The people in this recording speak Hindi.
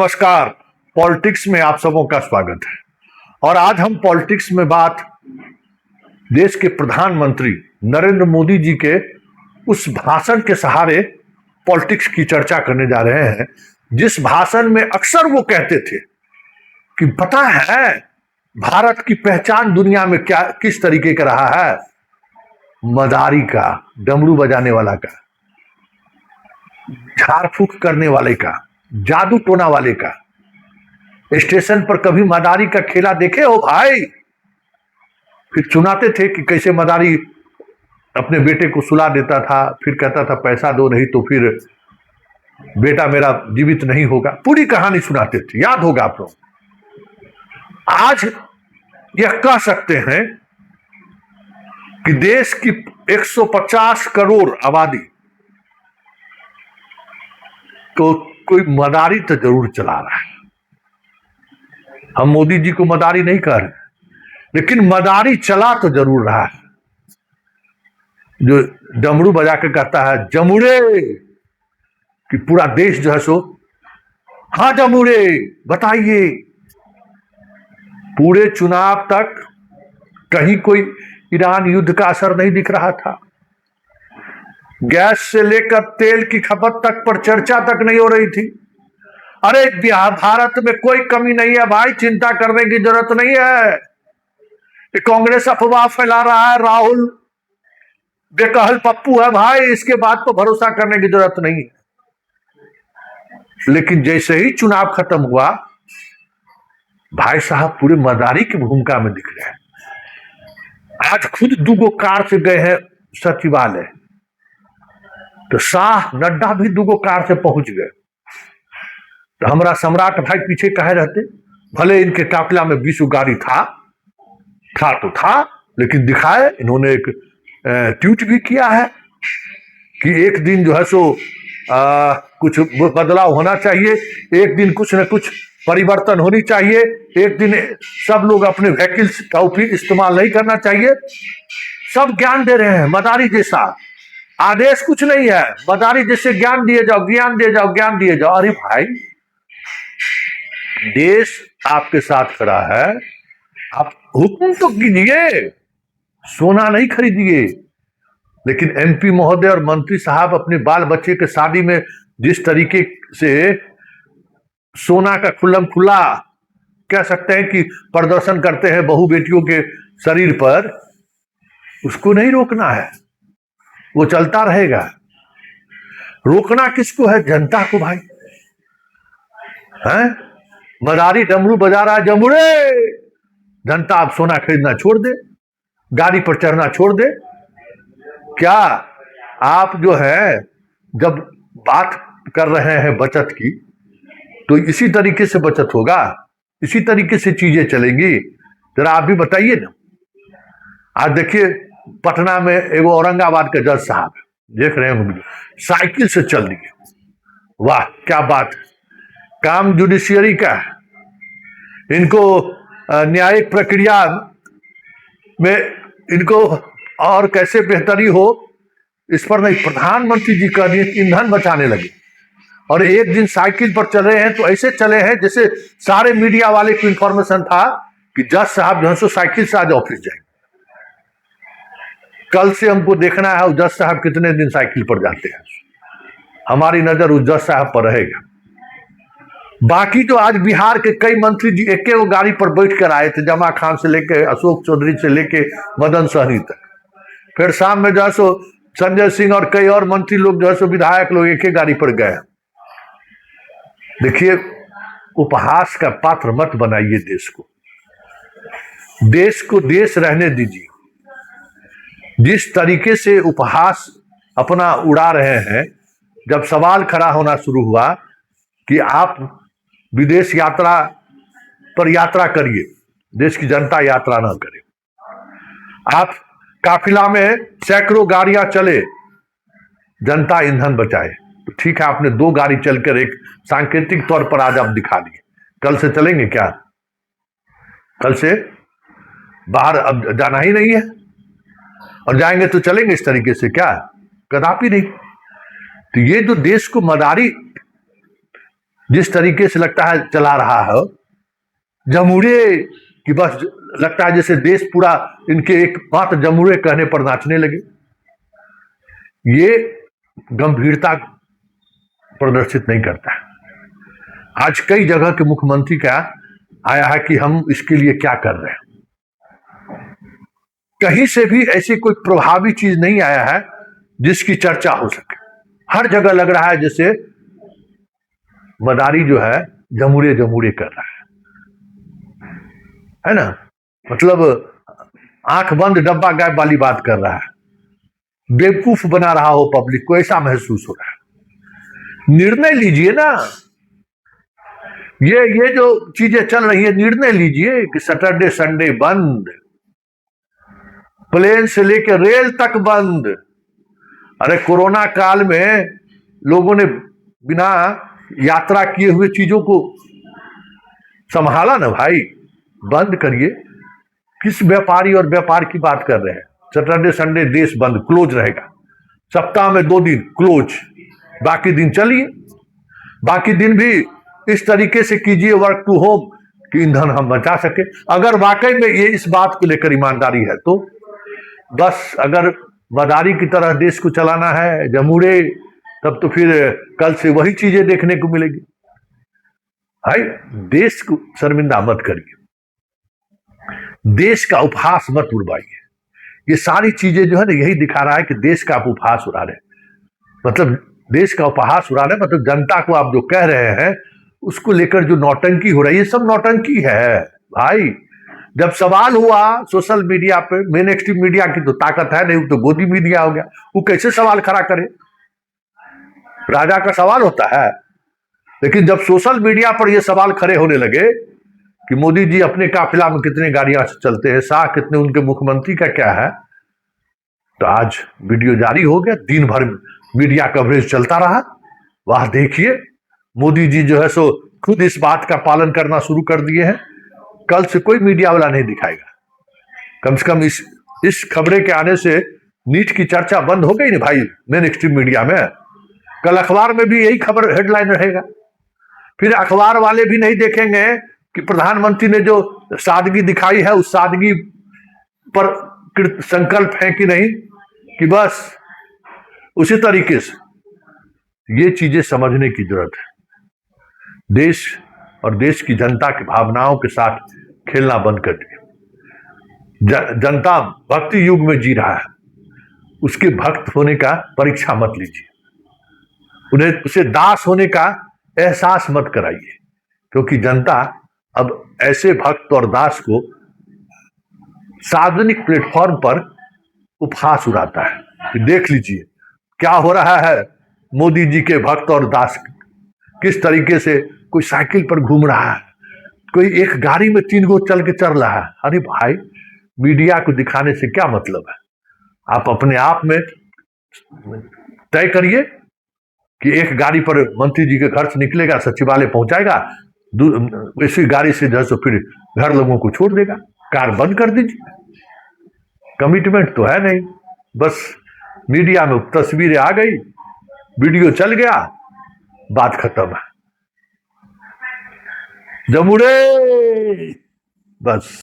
नमस्कार। पॉलिटिक्स में आप सबों का स्वागत है। और आज हम पॉलिटिक्स में बात देश के प्रधानमंत्री नरेंद्र मोदी जी के उस भाषण के सहारे पॉलिटिक्स की चर्चा करने जा रहे हैं, जिस भाषण में अक्सर वो कहते थे कि पता है भारत की पहचान दुनिया में क्या किस तरीके का रहा है, मदारी का, डमरू बजाने वाला का, झाड़ फूक करने वाले का, जादू टोना वाले का। स्टेशन पर कभी मदारी का खेला देखे हो भाई? फिर सुनाते थे कि कैसे मदारी अपने बेटे को सुला देता था, फिर कहता था पैसा दो नहीं तो फिर बेटा मेरा जीवित नहीं होगा। पूरी कहानी सुनाते थे, याद होगा आप लोग। आज यह कह सकते हैं कि देश की 150 करोड़ आबादी को कोई मदारी तो जरूर चला रहा है। हम मोदी जी को मदारी नहीं कह रहे, लेकिन मदारी चला तो जरूर रहा है। जो डमरू बजा के कहता है जमुड़े, कि पूरा देश जो है सो हाँ जमुड़े बताइए। पूरे चुनाव तक कहीं कोई ईरान युद्ध का असर नहीं दिख रहा था। गैस से लेकर तेल की खपत तक पर चर्चा तक नहीं हो रही थी। अरे भारत में कोई कमी नहीं है भाई, चिंता करने की जरूरत नहीं है। कांग्रेस अफवाह फैला रहा है, राहुल बेकहल पप्पू है भाई, इसके बाद तो भरोसा करने की जरूरत नहीं है। लेकिन जैसे ही चुनाव खत्म हुआ, भाई साहब पूरे मदारी की भूमिका में दिख रहे हैं। आज खुद दुगो कार से गए हैं सचिवालय, तो शाह नड्डा भी दुगो कार से पहुंच गए। तो हमारा सम्राट भाई पीछे कहे रहते, भले इनके काफिला में 20 गाड़ी था तो था, लेकिन दिखाए इन्होंने एक ट्वीट भी किया है कि एक दिन जो है सो कुछ बदलाव होना चाहिए, एक दिन कुछ न कुछ परिवर्तन होनी चाहिए, एक दिन सब लोग अपने व्हीकल्स का इस्तेमाल नहीं करना चाहिए। सब ज्ञान दे रहे हैं मदारी जैसा। आदेश कुछ नहीं है, मदारी जैसे ज्ञान दिए जाओ, ज्ञान दिए जाओ, ज्ञान दिए जाओ। अरे भाई, देश आपके साथ खड़ा है, आप हुक्म तो कीजिए, सोना नहीं खरीदिए। लेकिन एमपी महोदय और मंत्री साहब अपने बाल बच्चे के शादी में जिस तरीके से सोना का खुल्लम खुला कह सकते हैं कि प्रदर्शन करते हैं बहू बेटियों के शरीर पर, उसको नहीं रोकना है, वो चलता रहेगा। रोकना किसको है? जनता को भाई। हैं? मदारी डमरू बजा रहा है जमुड़े, जनता अब सोना खरीदना छोड़ दे, गाड़ी पर चढ़ना छोड़ दे। क्या आप जो है जब बात कर रहे हैं बचत की, तो इसी तरीके से बचत होगा, इसी तरीके से चीजें चलेंगी। जरा आप भी बताइए ना। आज देखिए पटना में एगो औरंगाबाद के जज साहब देख रहे हैं, साइकिल से चल दिए। वाह क्या बात है, काम जुडिशियरी का है। इनको न्यायिक प्रक्रिया में इनको और कैसे बेहतरी हो, इस पर नहीं, प्रधानमंत्री जी कह दिए कि ईंधन बचाने लगे। और एक दिन साइकिल पर चल रहे हैं तो ऐसे चले हैं जैसे सारे मीडिया वाले को इंफॉर्मेशन था कि जज साहब जो है साइकिल से आज ऑफिस जाएंगे। कल से हमको देखना है जज साहब कितने दिन साइकिल पर जाते हैं। हमारी नजर उस जज साहब पर रहेगा। बाकी तो आज बिहार के कई मंत्री जी एक गाड़ी पर बैठ कर आए थे, जमा खान से लेके अशोक चौधरी से लेके मदन सहनी तक। फिर शाम में जो है सो संजय सिंह और कई और मंत्री लोग जो है सो विधायक लोग एक गाड़ी पर गए। देखिए, उपहास का पात्र मत बनाइए देश को। देश को देश रहने दीजिए। जिस तरीके से उपहास अपना उड़ा रहे हैं, जब सवाल खड़ा होना शुरू हुआ कि आप विदेश यात्रा पर यात्रा करिए, देश की जनता यात्रा ना करे। आप काफिला में सैकड़ों गाड़ियां चले, जनता ईंधन बचाए। तो ठीक है, आपने 2 गाड़ी चलकर एक सांकेतिक तौर पर आज आप दिखा दिए। कल से चलेंगे क्या? कल से बाहर अब जाना ही नहीं है, और जाएंगे तो चलेंगे इस तरीके से क्या? कदापि नहीं। तो ये जो देश को मदारी जिस तरीके से लगता है चला रहा है जमुरे कि बस लगता है जैसे देश पूरा इनके एक मात्र जमुरे कहने पर नाचने लगे। ये गंभीरता प्रदर्शित नहीं करता है। आज कई जगह के मुख्यमंत्री का आया है कि हम इसके लिए क्या कर रहे हैं। कहीं से भी ऐसी कोई प्रभावी चीज नहीं आया है जिसकी चर्चा हो सके। हर जगह लग रहा है जैसे मदारी जो है जमुरे जमुरे कर रहा है ना, मतलब आंख बंद डब्बा गायब वाली बात कर रहा है, बेवकूफ बना रहा हो पब्लिक को, ऐसा महसूस हो रहा है। निर्णय लीजिए ना, ये जो चीजें चल रही है निर्णय लीजिए कि सैटरडे संडे बंद, प्लेन से लेकर रेल तक बंद। अरे कोरोना काल में लोगों ने बिना यात्रा किए हुए चीजों को संभाला ना भाई, बंद करिए। किस व्यापारी और व्यापार की बात कर रहे हैं? सैटरडे संडे देश बंद, क्लोज रहेगा, सप्ताह में 2 दिन क्लोज, बाकी दिन चलिए। बाकी दिन भी इस तरीके से कीजिए वर्क टू होम कि ईंधन हम बचा सके। अगर वाकई में ये इस बात को लेकर ईमानदारी है तो बस, अगर मदारी की तरह देश को चलाना है जमुरे, तब तो फिर कल से वही चीजें देखने को मिलेगी। भाई देश को शर्मिंदा मत करिए, देश का उपहास मत उड़वाइए। ये सारी चीजें जो है ना यही दिखा रहा है कि देश का आप उपहास उड़ा रहे, मतलब देश का उपहास उड़ा रहे, मतलब जनता को आप जो कह रहे हैं उसको लेकर जो नौटंकी हो रही है, ये सब नौटंकी है भाई। जब सवाल हुआ सोशल मीडिया पे, मेन स्ट्रीम मीडिया की तो ताकत है नहीं, वो तो गोदी मीडिया हो गया, वो कैसे सवाल खड़ा करे? राजा का सवाल होता है। लेकिन जब सोशल मीडिया पर ये सवाल खड़े होने लगे कि मोदी जी अपने काफिला में कितने गाड़ियां चलते हैं, शाह कितने, उनके मुख्यमंत्री का क्या है, तो आज वीडियो जारी हो गया, दिन भर मीडिया कवरेज चलता रहा। वह देखिए मोदी जी जो है सो खुद इस बात का पालन करना शुरू कर दिए हैं। कल से कोई मीडिया वाला नहीं दिखाएगा, कम से कम इस खबरें के आने से नीट की चर्चा बंद हो गई ना भाई मेन स्ट्रीम मीडिया में। कल अखबार में भी यही खबर हेडलाइन रहेगा, फिर अखबार वाले भी नहीं देखेंगे कि प्रधानमंत्री ने जो सादगी दिखाई है उस सादगी पर संकल्प है कि नहीं, कि बस उसी तरीके से। ये चीजें समझने की जरूरत है। देश और देश की जनता की भावनाओं के साथ खेलना बंद कर दिए। जनता भक्ति युग में जी रहा है, उसके भक्त होने का परीक्षा मत लीजिए, उन्हें उसे दास होने का एहसास मत कराइए, क्योंकि जनता अब ऐसे भक्त और दास को सार्वजनिक प्लेटफॉर्म पर उपहास उड़ाता है। देख लीजिए क्या हो रहा है मोदी जी के भक्त और दास, किस तरीके से कोई साइकिल पर घूम रहा है, कोई एक गाड़ी में 3 गो चल के चल रहा है। अरे भाई मीडिया को दिखाने से क्या मतलब है? आप अपने आप में तय करिए कि एक गाड़ी पर मंत्री जी के घर से निकलेगा, सचिवालय पहुंचाएगा, इसी गाड़ी से जो है फिर घर लोगों को छोड़ देगा, कार बंद कर दीजिए। कमिटमेंट तो है नहीं, बस मीडिया में तस्वीरें आ गई, वीडियो चल गया, बात खत्म है। जमुरे बस।